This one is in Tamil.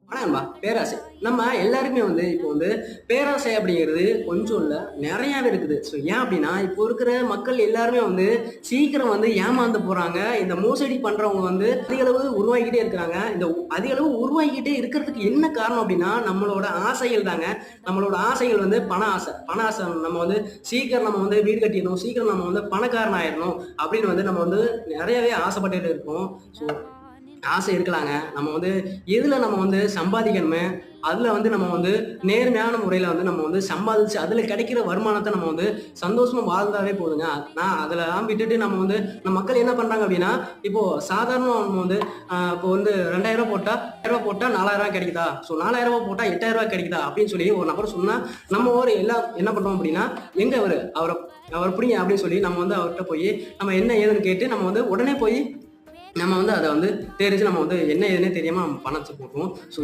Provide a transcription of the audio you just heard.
ஆனா பேராசை. நம்ம எல்லாருக்குமே இப்போ பேராசை அப்படிங்கிறது கொஞ்சம் இல்ல, நெறையாவே இருக்குது. ஏன் அப்படின்னா, இப்போ இருக்கிற மக்கள் எல்லாருமே சீக்கிரம் ஏமாந்து போறாங்க. இந்த மோசடி பண்றவங்க அதிக அளவு உருவாகிக்கிட்டே இருக்கிறாங்க. அதிக அளவு உருவாகிக்கிட்டே இருக்கிறதுக்கு என்ன காரணம் அப்படின்னா, நம்மளோட ஆசைகள் தாங்க. நம்மளோட ஆசைகள் பண ஆசை. பண ஆசை நம்ம சீக்கிரம் நம்ம வீடு கட்டிடணும், சீக்கிரம் நம்ம பணக்காரன் ஆயிரணும் அப்படின்னு நம்ம நெறையவே ஆசைப்பட்டுட்டு இருக்கோம். ஸோ ஆசை இருக்கலாங்க. நம்ம எதுல நம்ம சம்பாதிக்கணுமே, அதுல நம்ம நேர்மையான முறையில நம்ம சம்பாதிச்சு, அதுல கிடைக்கிற வருமானத்த நம்ம சந்தோஷமா வாழ்ந்தாவே போதுங்க. நான் அதெல்லாம் விட்டுட்டு நம்ம மக்கள் என்ன பண்றாங்க அப்படின்னா, இப்போ சாதாரணமா நம்ம இப்போ ரூ. 2000 போட்டா ரூ. 2000 போட்டா ரூ. 4000 கிடைக்குதா? ஸோ ரூ. 4000 போட்டா ரூ. 8000 கிடைக்குதா? அப்படின்னு சொல்லி ஒரு நபர் சொன்னா, நம்ம எல்லாம் என்ன பண்றோம் அப்படின்னா, எங்க அவர புடிங்க அப்படின்னு சொல்லி நம்ம அவர்ட்ட போய் நம்ம என்ன ஏதுன்னு கேட்டு நம்ம உடனே போய் நம்ம அத தெரிஞ்சு நம்ம என்ன ஏதுன்னே தெரியாம நம்ம பணத்த போட்டுருவோம். ஸோ